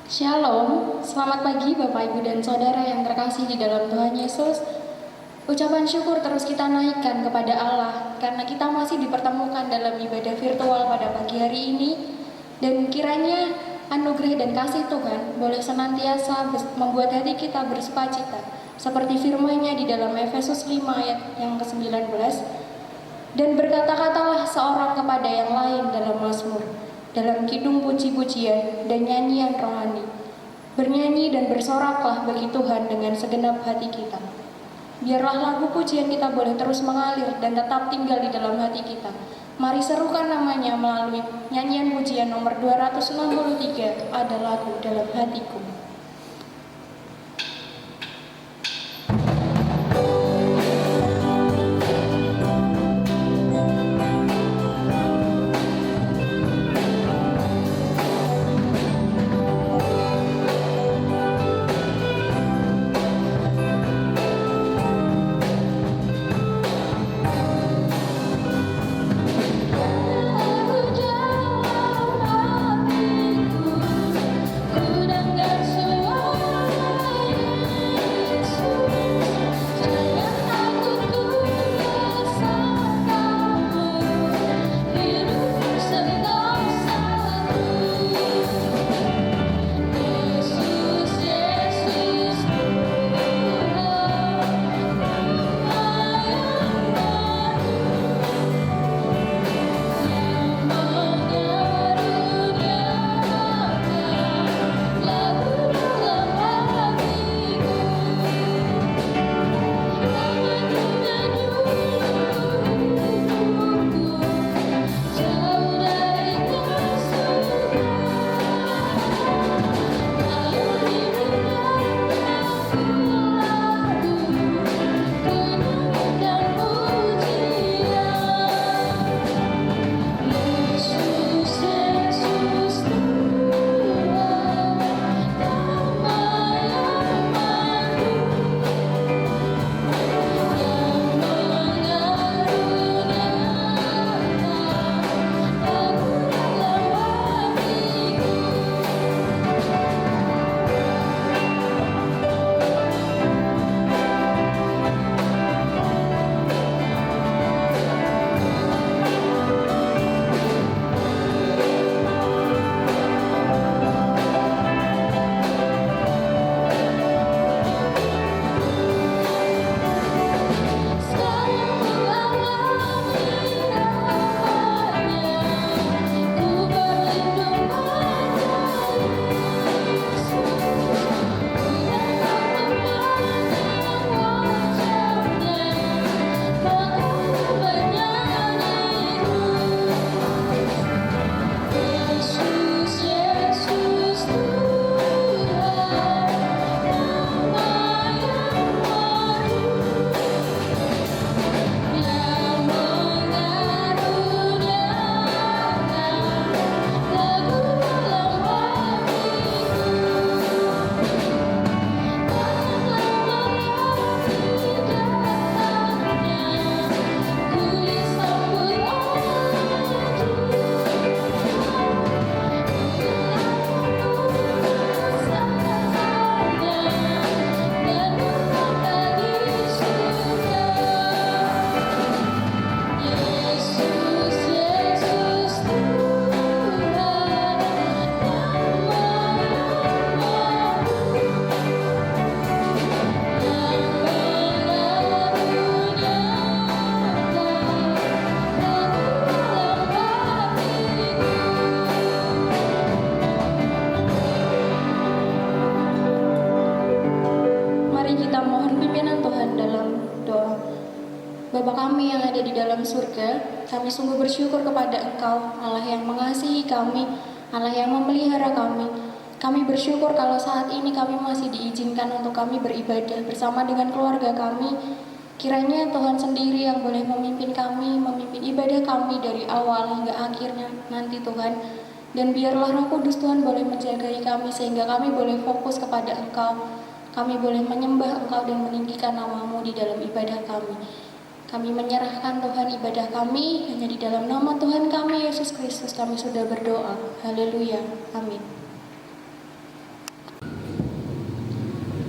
Shalom, selamat pagi Bapak Ibu dan Saudara yang terkasih di dalam Tuhan Yesus. Ucapan syukur terus kita naikkan kepada Allah karena kita masih dipertemukan dalam ibadah virtual pada pagi hari ini. Dan kiranya anugerah dan kasih Tuhan boleh senantiasa membuat hati kita bersukacita seperti firman-Nya di dalam Efesus 5 ayat yang ke-19. Dan berkata-katalah seorang kepada yang lain dalam mazmur, dalam kidung puji-pujian dan nyanyian rohani. Bernyanyi dan bersoraklah bagi Tuhan dengan segenap hati kita. Biarlah lagu pujian kita boleh terus mengalir dan tetap tinggal di dalam hati kita. Mari serukan namanya melalui nyanyian pujian nomor 263, Ada Lagu Dalam Hatiku. Bapa kami yang ada di dalam surga, kami sungguh bersyukur kepada Engkau, Allah yang mengasihi kami, Allah yang memelihara kami. Kami bersyukur kalau saat ini kami masih diizinkan untuk kami beribadah bersama dengan keluarga kami. Kiranya Tuhan sendiri yang boleh memimpin kami, memimpin ibadah kami dari awal hingga akhirnya nanti Tuhan. Dan biarlah Roh Kudus Tuhan boleh menjagai kami sehingga kami boleh fokus kepada Engkau. Kami boleh menyembah Engkau dan meninggikan nama-Mu di dalam ibadah kami. Kami menyerahkan Tuhan ibadah kami hanya di dalam nama Tuhan kami Yesus Kristus kami sudah berdoa. Haleluya. Amin.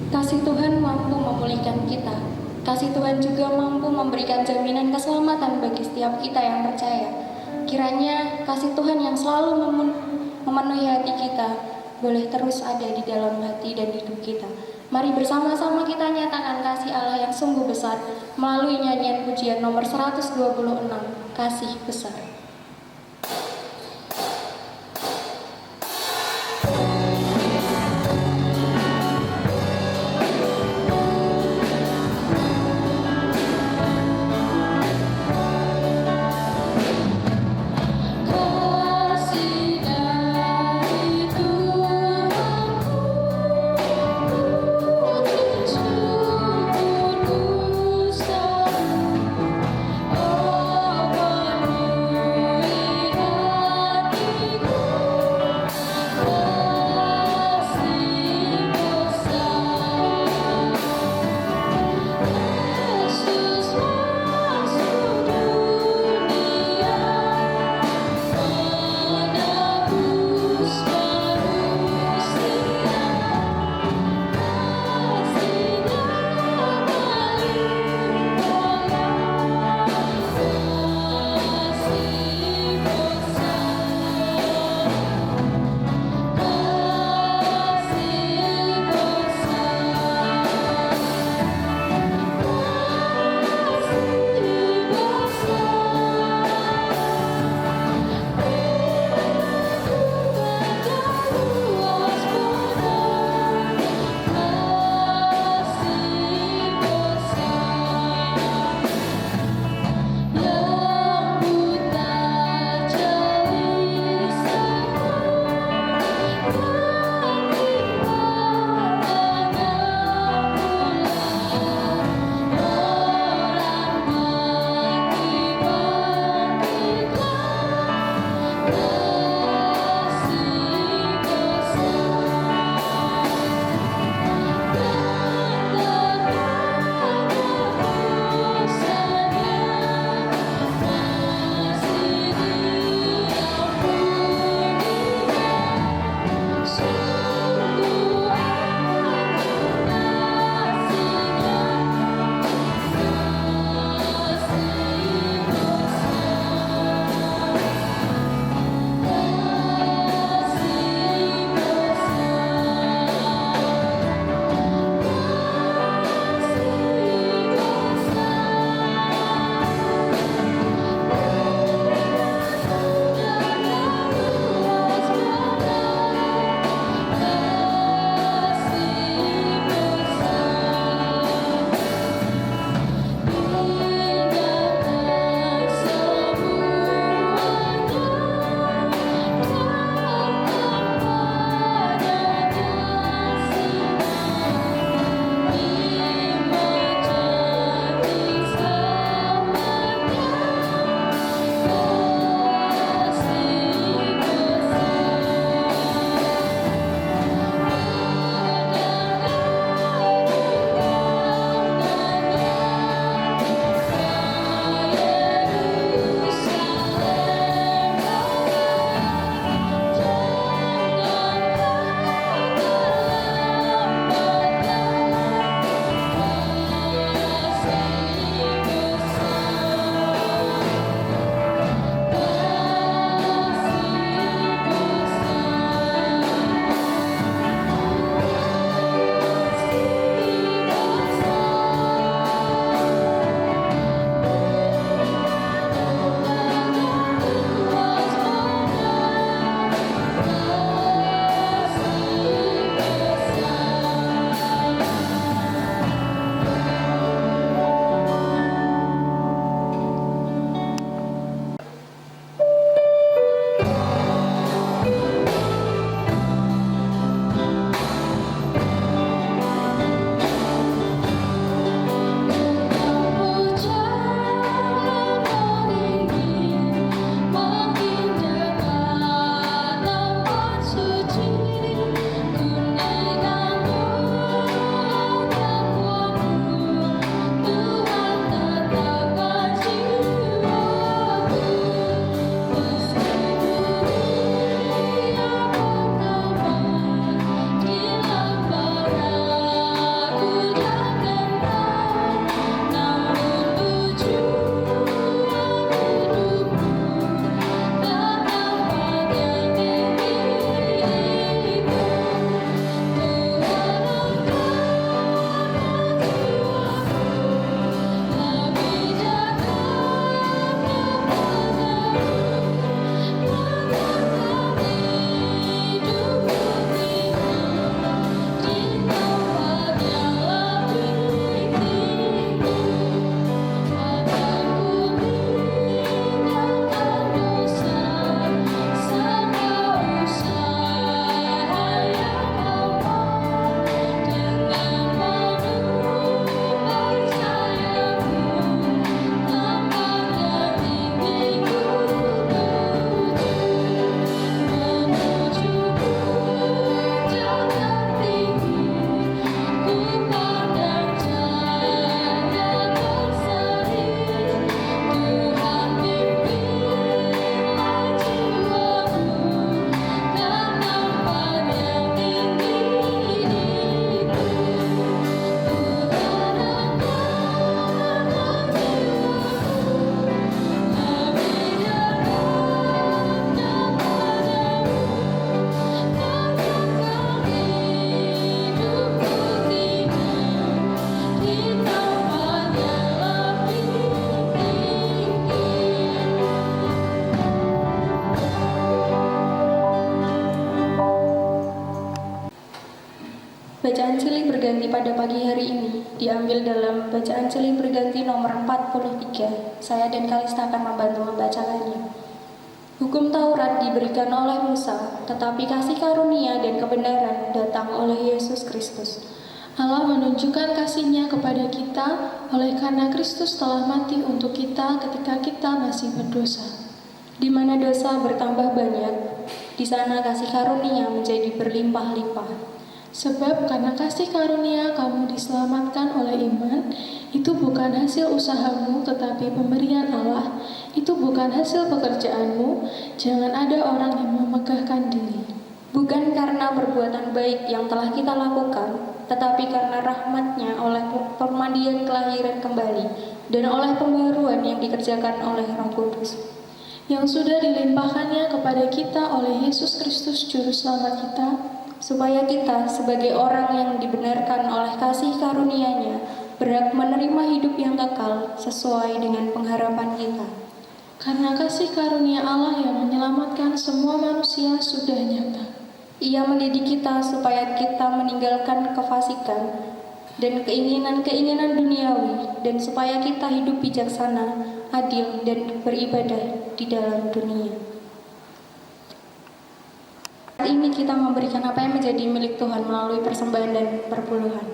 Kasih Tuhan mampu memulihkan kita. Kasih Tuhan juga mampu memberikan jaminan keselamatan bagi setiap kita yang percaya. Kiranya kasih Tuhan yang selalu memenuhi hati kita boleh terus ada di dalam hati dan hidup kita. Mari bersama-sama kita nyatakan kasih Allah yang sungguh besar melalui nyanyian pujian nomor 126, Kasih Besar. Oh Bacaan silih berganti pada pagi hari ini diambil dalam bacaan silih berganti nomor 43. Saya dan Kalista akan membantu membacakannya. Hukum Taurat diberikan oleh Musa, tetapi kasih karunia dan kebenaran datang oleh Yesus Kristus. Allah menunjukkan kasih-Nya kepada kita oleh karena Kristus telah mati untuk kita ketika kita masih berdosa. Di mana dosa bertambah banyak, di sana kasih karunia menjadi berlimpah-limpah. Sebab karena kasih karunia kamu diselamatkan oleh iman, itu bukan hasil usahamu tetapi pemberian Allah, itu bukan hasil pekerjaanmu, jangan ada orang yang memegahkan diri. Bukan karena perbuatan baik yang telah kita lakukan, tetapi karena rahmat-Nya oleh permandian kelahiran kembali dan oleh pembaruan yang dikerjakan oleh Roh Kudus, yang sudah dilimpahkannya kepada kita oleh Yesus Kristus Juru Selamat kita, supaya kita sebagai orang yang dibenarkan oleh kasih karunia-Nya berhak menerima hidup yang kekal sesuai dengan pengharapan kita. Karena kasih karunia Allah yang menyelamatkan semua manusia sudah nyata. Ia mendidik kita supaya kita meninggalkan kefasikan dan keinginan-keinginan duniawi, dan supaya kita hidup bijaksana, adil, dan beribadah di dalam dunia. Saat ini kita memberikan apa yang menjadi milik Tuhan melalui persembahan dan perpuluhan.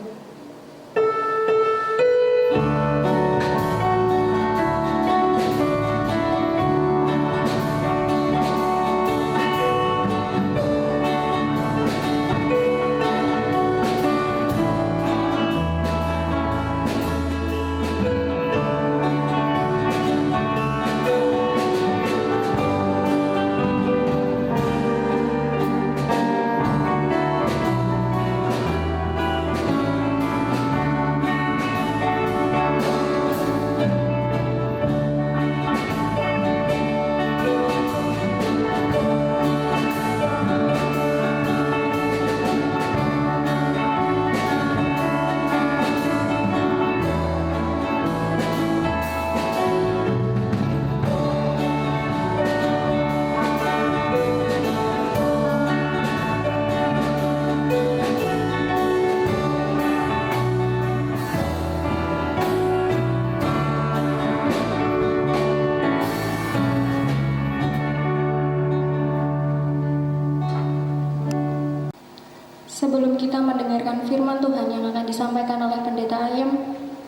Sebelum kita mendengarkan firman Tuhan yang akan disampaikan oleh Pendeta Ayem,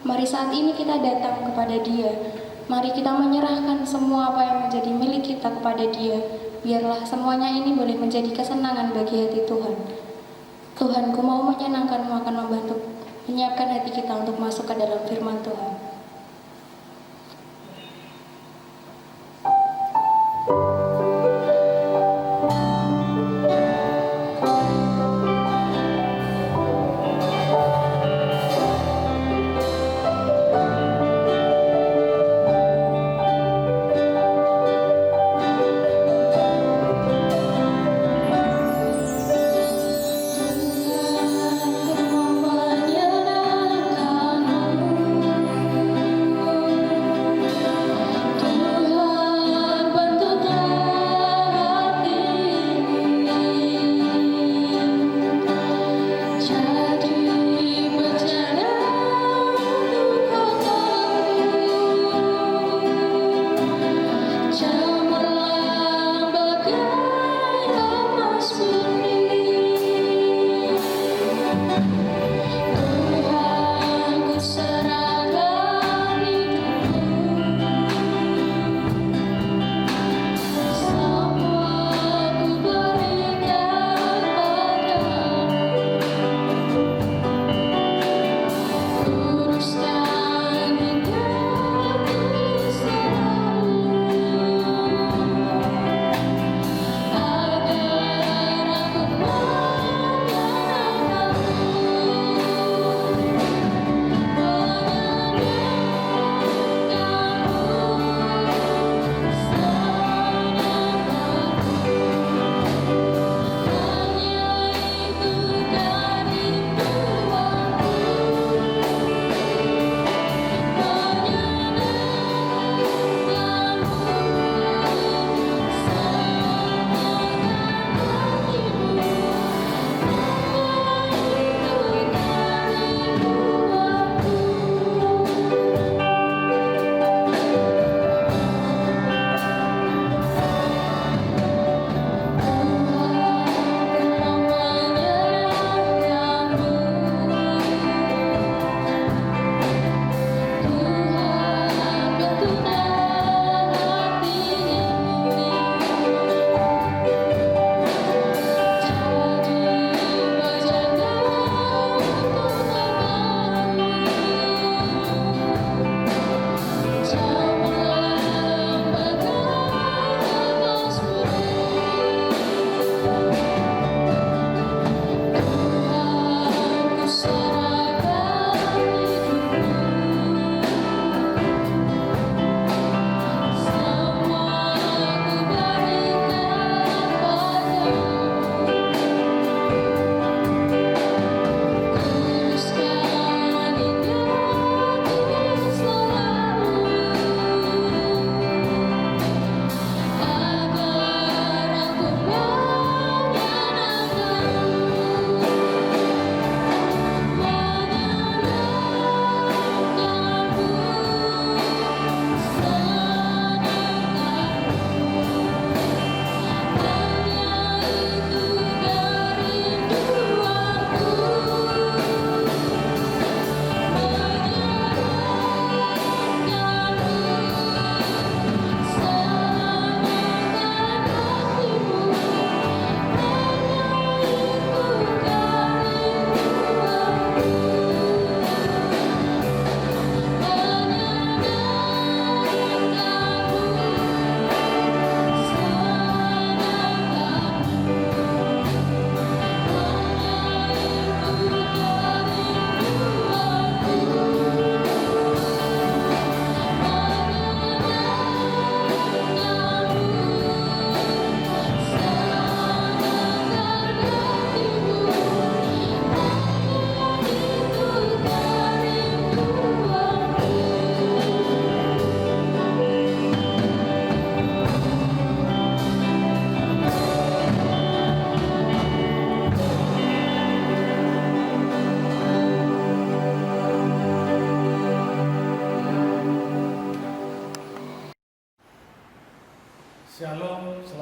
mari saat ini kita datang kepada Dia. Mari kita menyerahkan semua apa yang menjadi milik kita kepada Dia. Biarlah semuanya ini boleh menjadi kesenangan bagi hati Tuhan. Tuhanku mau menyenangkanmu akan membantu menyiapkan hati kita untuk masuk ke dalam firman Tuhan.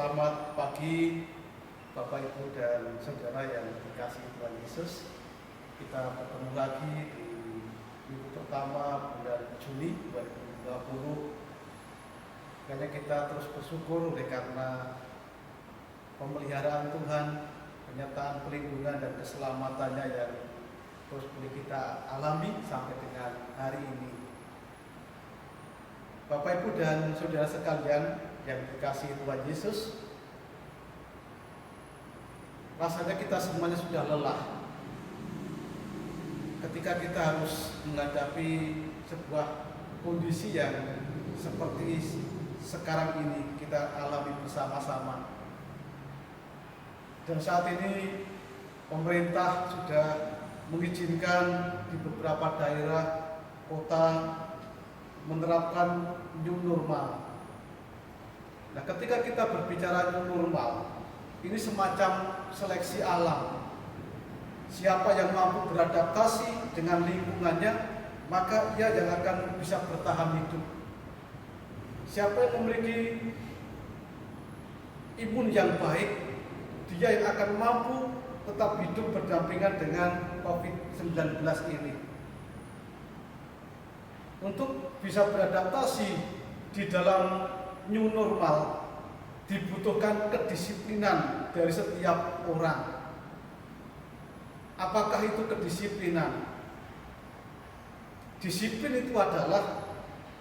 Selamat pagi Bapak Ibu dan Saudara yang dikasihi Tuhan Yesus. Kita bertemu lagi di minggu pertama bulan Juni 2020. Kayaknya kita terus bersyukur oleh karena pemeliharaan Tuhan, penyertaan pelindungan dan keselamatannya yang terus boleh kita alami sampai dengan hari ini. Bapak Ibu dan Saudara sekalian yang dikasihi Tuhan Yesus, rasanya kita semuanya sudah lelah ketika kita harus menghadapi sebuah kondisi yang seperti sekarang ini kita alami bersama-sama. Dan saat ini pemerintah sudah mengizinkan di beberapa daerah kota menerapkan new normal. Nah, ketika kita berbicara new normal, ini semacam seleksi alam. Siapa yang mampu beradaptasi dengan lingkungannya, maka ia yang akan bisa bertahan hidup. Siapa yang memiliki imun yang baik, dia yang akan mampu tetap hidup berdampingan dengan COVID-19 ini. Untuk bisa beradaptasi di dalam new normal, dibutuhkan kedisiplinan dari setiap orang. Apakah itu kedisiplinan? Disiplin itu adalah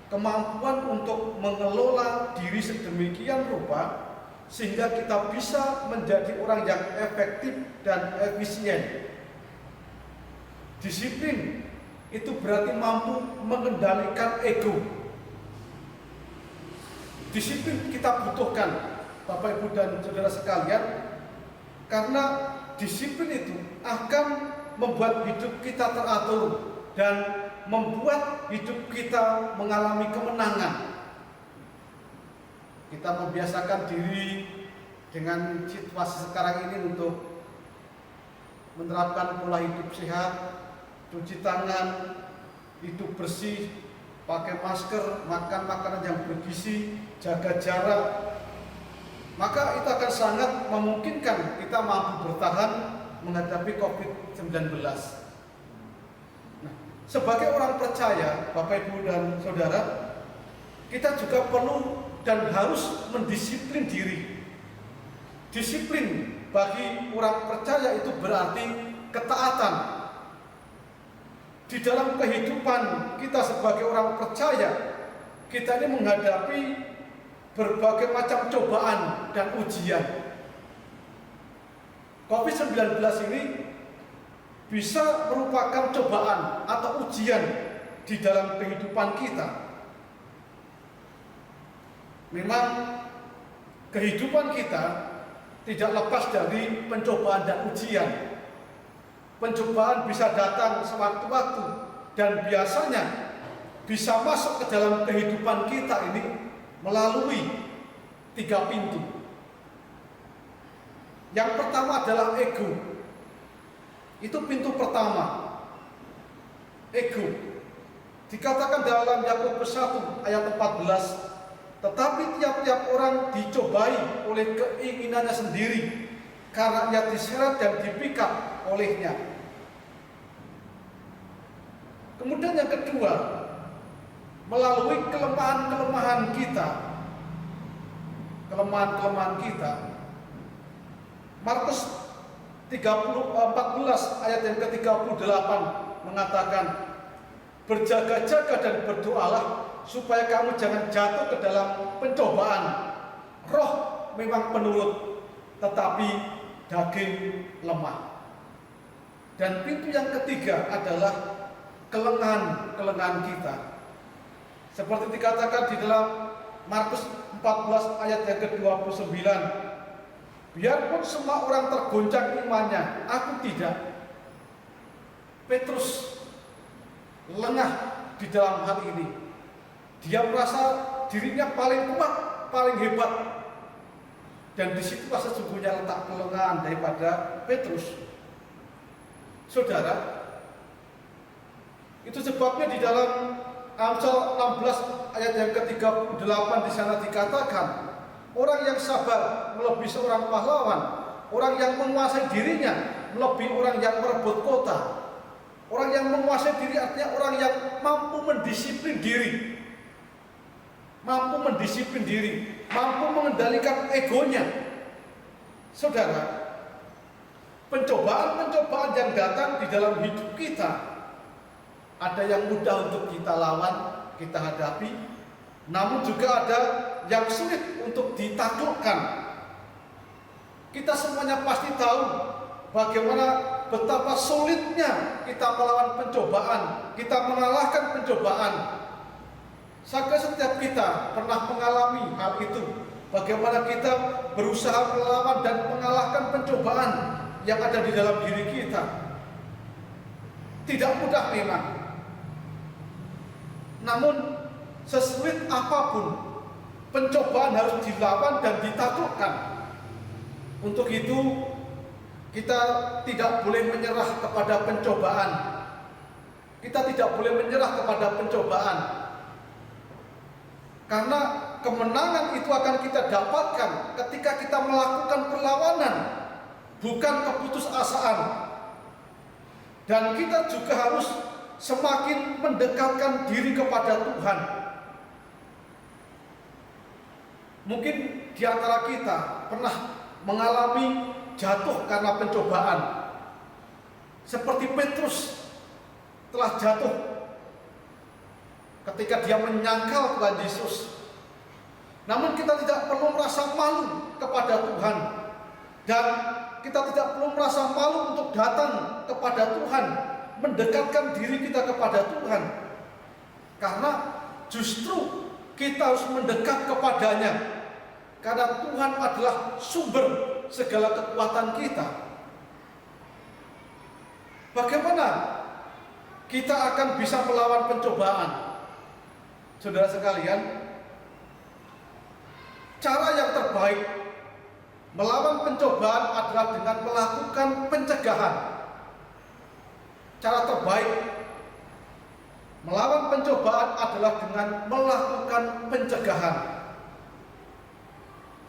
kemampuan untuk mengelola diri sedemikian rupa sehingga kita bisa menjadi orang yang efektif dan efisien. Disiplin itu berarti mampu mengendalikan ego. Disiplin kita butuhkan, Bapak Ibu dan Saudara sekalian, karena disiplin itu akan membuat hidup kita teratur dan membuat hidup kita mengalami kemenangan. Kita membiasakan diri dengan situasi sekarang ini untuk menerapkan pola hidup sehat, cuci tangan, hidup bersih, pakai masker, makan makanan yang bergizi, jaga jarak. Maka itu akan sangat memungkinkan kita mampu bertahan menghadapi COVID-19. Nah, sebagai orang percaya, Bapak Ibu dan Saudara, kita juga perlu dan harus mendisiplin diri. Disiplin bagi orang percaya itu berarti ketaatan. Di dalam kehidupan kita sebagai orang percaya, kita ini menghadapi berbagai macam cobaan dan ujian. COVID-19 ini bisa merupakan cobaan atau ujian di dalam kehidupan kita. Memang kehidupan kita tidak lepas dari pencobaan dan ujian. Pencobaan bisa datang sewaktu-waktu dan biasanya bisa masuk ke dalam kehidupan kita ini melalui 3 pintu. Yang pertama adalah ego. Itu pintu pertama. Ego. Dikatakan dalam Yakobus 1 ayat 14, tetapi tiap-tiap orang dicobai oleh keinginannya sendiri, karena ia diseret dan dipikat olehnya. Kemudian yang kedua, melalui kelemahan-kelemahan kita. Markus 14 ayat yang ke-38 mengatakan, berjaga-jaga dan berdoalah supaya kamu jangan jatuh ke dalam pencobaan. Roh memang penurut, tetapi daging lemah. Dan pintu yang ketiga adalah kelengahan kita. Seperti dikatakan di dalam Markus 14 ayat yang ke-29, biarpun semua orang tergoncang imannya, aku tidak. Petrus lengah di dalam hal ini. Dia merasa dirinya paling kuat, paling hebat. Dan disitulah sesungguhnya letak kelengahan daripada Petrus. Saudara, itu sebabnya di dalam Amsal 16 ayat yang ke-38 di sana dikatakan, Orang yang sabar melebihi seorang pahlawan. Orang yang menguasai dirinya melebihi orang yang merebut kota. Orang yang menguasai diri artinya orang yang mampu mendisiplin diri. Mampu mendisiplin diri, mampu mengendalikan egonya. Saudara, pencobaan-pencobaan yang datang di dalam hidup kita, ada yang mudah untuk kita lawan, kita hadapi, namun juga ada yang sulit untuk ditaklukkan. Kita semuanya pasti tahu bagaimana betapa sulitnya kita melawan pencobaan, kita mengalahkan pencobaan. Setiap kita pernah mengalami hal itu. Bagaimana kita berusaha melawan dan mengalahkan pencobaan yang ada di dalam diri kita. Tidak mudah memang. Namun sesulit apapun, pencobaan harus dilawan dan ditaklukkan. Untuk itu kita tidak boleh menyerah kepada pencobaan. Kita tidak boleh menyerah kepada pencobaan. Karena kemenangan itu akan kita dapatkan ketika kita melakukan perlawanan, bukan keputusasaan. Dan kita juga harus semakin mendekatkan diri kepada Tuhan. Mungkin di antara kita pernah mengalami jatuh karena pencobaan. Seperti Petrus telah jatuh ketika dia menyangkal Tuhan Yesus. Namun kita tidak perlu merasa malu kepada Tuhan. Dan kita tidak perlu merasa malu untuk datang kepada Tuhan, mendekatkan diri kita kepada Tuhan. Karena justru kita harus mendekat kepadanya. Karena Tuhan adalah sumber segala kekuatan kita. Bagaimana kita akan bisa melawan pencobaan? Saudara sekalian, cara yang terbaik melawan pencobaan adalah dengan melakukan pencegahan. Cara terbaik melawan pencobaan adalah dengan melakukan pencegahan.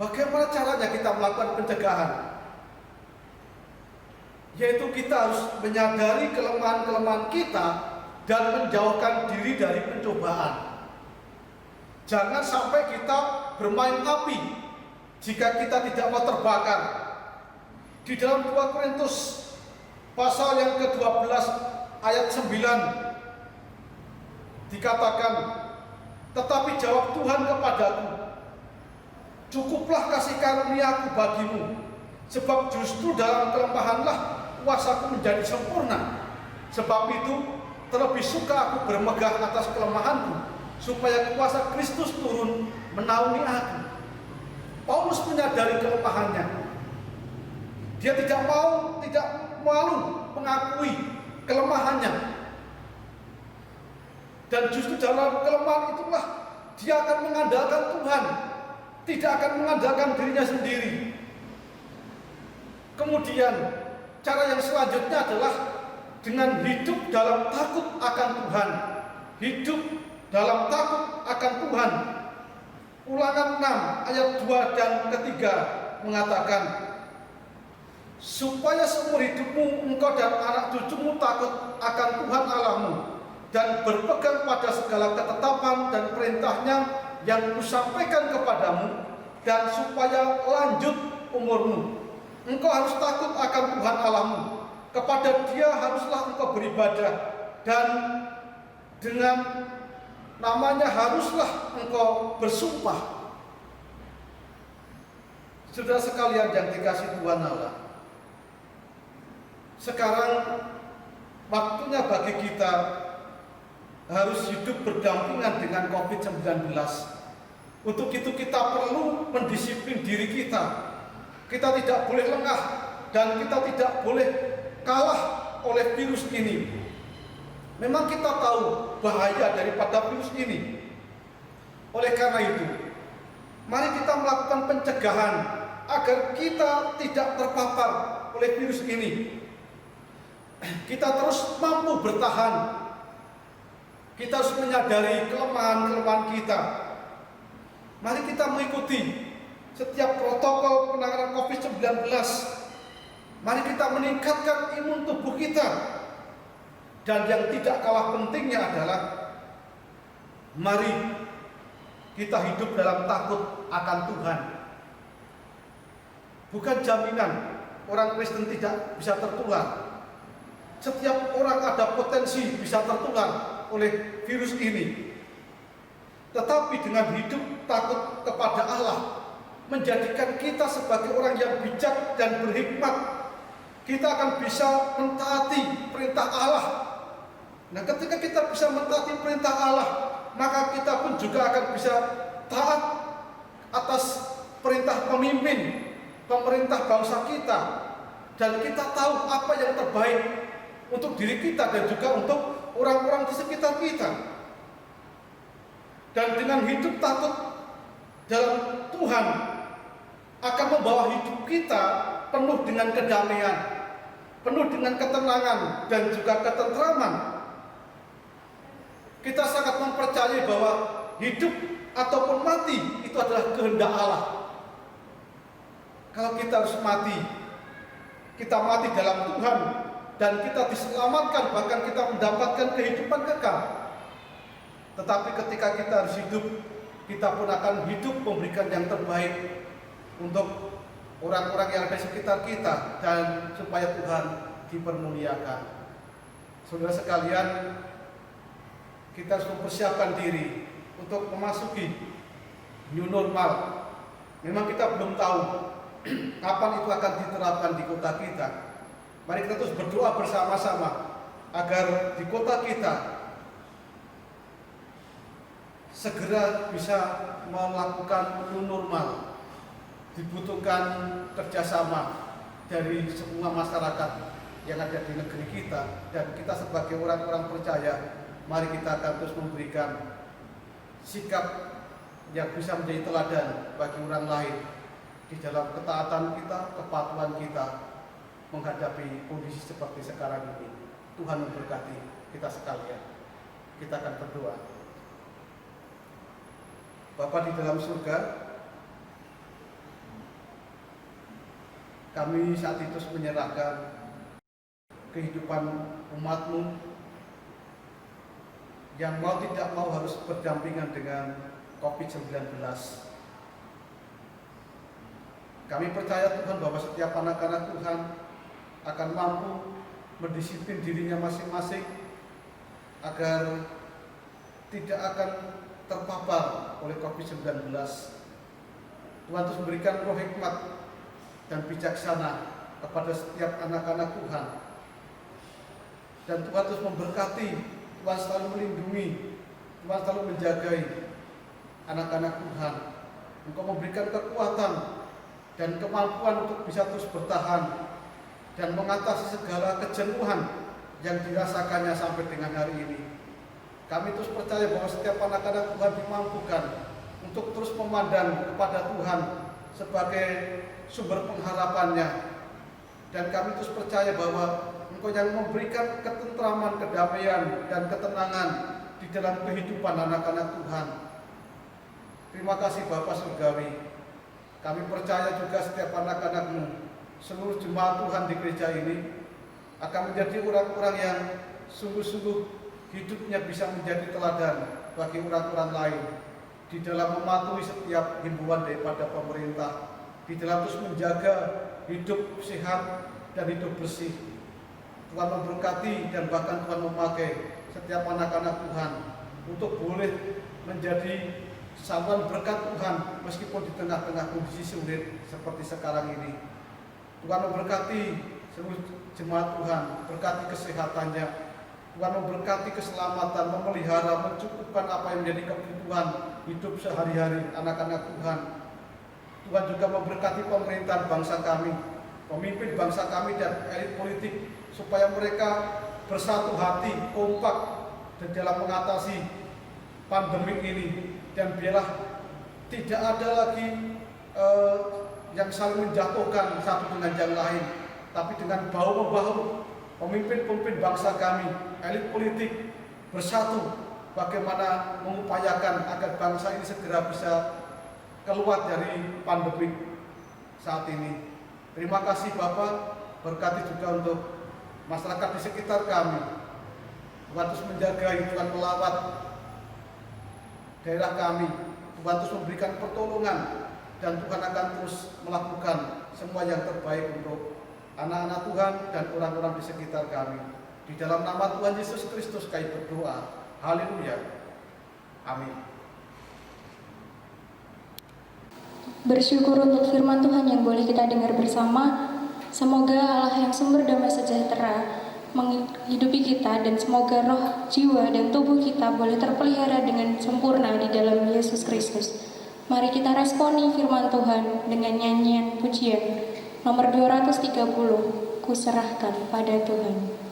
Bagaimana caranya kita melakukan pencegahan? Yaitu kita harus menyadari kelemahan-kelemahan kita dan menjauhkan diri dari pencobaan. Jangan sampai kita bermain api jika kita tidak mau terbakar. Di dalam 2 Korintus pasal yang ke-12 ayat 9 dikatakan, tetapi jawab Tuhan kepadaku, cukuplah kasih karuniaku bagimu, sebab justru dalam kelemahanlah kuasaku menjadi sempurna. Sebab itu terlebih suka aku bermegah atas kelemahanku, supaya kuasa Kristus turun menaungi aku. Paulus menyadari kelemahannya. Dia tidak malu mengakui kelemahannya. Dan justru dalam kelemahan itulah dia akan mengandalkan Tuhan, tidak akan mengandalkan dirinya sendiri. Kemudian cara yang selanjutnya adalah dengan hidup dalam takut akan Tuhan. Hidup dalam takut akan Tuhan. Ulangan 6 ayat 2 dan ketiga mengatakan, supaya seumur hidupmu engkau dan anak cucumu takut akan Tuhan Allahmu dan berpegang pada segala ketetapan dan perintahnya yang kusampaikan kepadamu, dan supaya lanjut umurmu. Engkau harus takut akan Tuhan Allahmu, kepada Dia haruslah engkau beribadah, dan dengan namanya haruslah engkau bersumpah. Saudara sekalian yang dikasihi Tuhan Allah, sekarang waktunya bagi kita harus hidup berdampingan dengan COVID-19. Untuk itu kita perlu mendisiplin diri kita. Kita tidak boleh lengah dan kita tidak boleh kalah oleh virus ini. Memang kita tahu bahaya daripada virus ini. Oleh karena itu, mari kita melakukan pencegahan agar kita tidak terpapar oleh virus ini. Kita terus mampu bertahan. Kita harus menyadari kelemahan-kelemahan kita. Mari kita mengikuti setiap protokol penanganan COVID-19. Mari kita meningkatkan imun tubuh kita. Dan yang tidak kalah pentingnya adalah mari kita hidup dalam takut akan Tuhan. Bukan jaminan orang Kristen tidak bisa tertular. Setiap orang ada potensi bisa tertular oleh virus ini. Tetapi dengan hidup takut kepada Allah, menjadikan kita sebagai orang yang bijak dan berhikmat, kita akan bisa mentaati perintah Allah. Nah, ketika kita bisa mentaati perintah Allah, maka kita pun juga akan bisa taat atas perintah pemimpin, pemerintah bangsa kita. Dan kita tahu apa yang terbaik untuk diri kita dan juga untuk orang-orang di sekitar kita. Dan dengan hidup takut dalam Tuhan akan membawa hidup kita penuh dengan kedamaian, penuh dengan ketenangan dan juga ketentraman. Kita sangat mempercayai bahwa hidup ataupun mati itu adalah kehendak Allah. Kalau kita harus mati, kita mati dalam Tuhan dan kita diselamatkan, bahkan kita mendapatkan kehidupan kekal. Tetapi ketika kita harus hidup, kita pun akan hidup memberikan yang terbaik untuk orang-orang yang ada di sekitar kita dan supaya Tuhan dipermuliakan. Saudara sekalian, kita harus mempersiapkan diri untuk memasuki new normal. Memang kita belum tahu kapan itu akan diterapkan di kota kita. Mari kita terus berdoa bersama-sama agar di kota kita segera bisa melakukan new normal. Dibutuhkan kerjasama dari semua masyarakat yang ada di negeri kita, dan kita sebagai orang-orang percaya, mari kita akan terus memberikan sikap yang bisa menjadi teladan bagi orang lain di dalam ketaatan kita, kepatuhan kita menghadapi kondisi seperti sekarang ini. Tuhan memberkati kita sekalian. Kita akan berdoa. Bapa di dalam surga, kami saat itu menyerahkan kehidupan umat-Mu yang mau tidak mau harus berdampingan dengan COVID-19. Kami percaya Tuhan bahwa setiap anak-anak Tuhan akan mampu mendisiplin dirinya masing-masing agar tidak akan terpapar oleh COVID-19. Tuhan terus memberikan roh hikmat dan bijaksana kepada setiap anak-anak Tuhan. Dan Tuhan terus memberkati, Tuhan selalu melindungi, Tuhan selalu menjagai anak-anak Tuhan. Engkau memberikan kekuatan dan kemampuan untuk bisa terus bertahan dan mengatasi segala kejenuhan yang dirasakannya sampai dengan hari ini. Kami terus percaya bahwa setiap anak-anak Tuhan dimampukan untuk terus memandang kepada Tuhan sebagai sumber pengharapannya. Dan kami terus percaya bahwa Engkau yang memberikan ketentraman, kedamaian, dan ketenangan di dalam kehidupan anak-anak Tuhan. Terima kasih Bapa Surgawi. Kami percaya juga setiap anak-anak-Mu, seluruh jemaat Tuhan di gereja ini akan menjadi orang-orang yang sungguh-sungguh hidupnya bisa menjadi teladan bagi orang-orang lain di dalam mematuhi setiap himbauan daripada pemerintah, di dalam terus menjaga hidup sehat dan hidup bersih. Tuhan memberkati dan bahkan Tuhan memakai setiap anak-anak Tuhan untuk boleh menjadi saluran berkat Tuhan meskipun di tengah-tengah kondisi sulit seperti sekarang ini. Tuhan memberkati seluruh jemaat Tuhan, berkati kesehatannya. Tuhan memberkati keselamatan, memelihara, mencukupkan apa yang menjadi kebutuhan hidup sehari-hari anak-anak Tuhan. Tuhan juga memberkati pemerintahan bangsa kami, pemimpin bangsa kami dan elit politik, supaya mereka bersatu hati, kompak dalam mengatasi pandemi ini. Dan biarlah tidak ada lagi yang saling menjatuhkan satu dengan yang lain, tapi dengan bahu-membahu pemimpin-pemimpin bangsa kami, elit politik bersatu bagaimana mengupayakan agar bangsa ini segera bisa keluar dari pandemi saat ini. Terima kasih Bapak, berkati juga untuk masyarakat di sekitar kami. Tuhan terus menjaga, Tuhan melawat daerah kami. Tuhan terus memberikan pertolongan dan Tuhan akan terus melakukan semua yang terbaik untuk anak-anak Tuhan dan orang-orang di sekitar kami. Di dalam nama Tuhan Yesus Kristus kami berdoa. Haleluya. Amin. Bersyukur untuk firman Tuhan yang boleh kita dengar bersama. Semoga Allah yang sumber damai sejahtera menghidupi kita dan semoga roh, jiwa, dan tubuh kita boleh terpelihara dengan sempurna di dalam Yesus Kristus. Mari kita responi firman Tuhan dengan nyanyian pujian nomor 230, Kuserahkan pada Tuhan.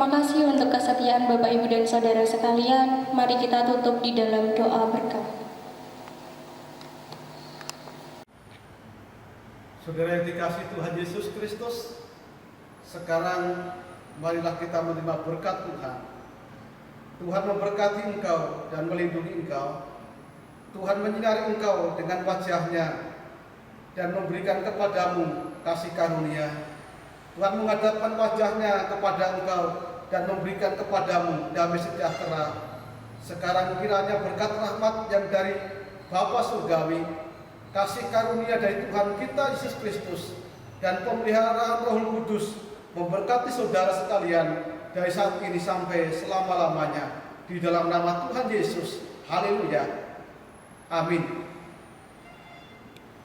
Terima kasih untuk kesetiaan Bapak, Ibu, dan Saudara sekalian. Mari kita tutup di dalam doa berkat. Saudara yang dikasihi Tuhan Yesus Kristus, sekarang marilah kita menerima berkat Tuhan. Tuhan memberkati engkau dan melindungi engkau. Tuhan menyinari engkau dengan wajah-Nya dan memberikan kepadamu kasih karunia. Tuhan menghadapkan wajah-Nya kepada engkau dan memberikan kepadamu damai sejahtera. Sekarang kiranya berkat rahmat yang dari Bapa Surgawi, kasih karunia dari Tuhan kita Yesus Kristus, dan pemeliharaan Roh Kudus memberkati saudara sekalian dari saat ini sampai selama-lamanya. Di dalam nama Tuhan Yesus. Haleluya. Amin.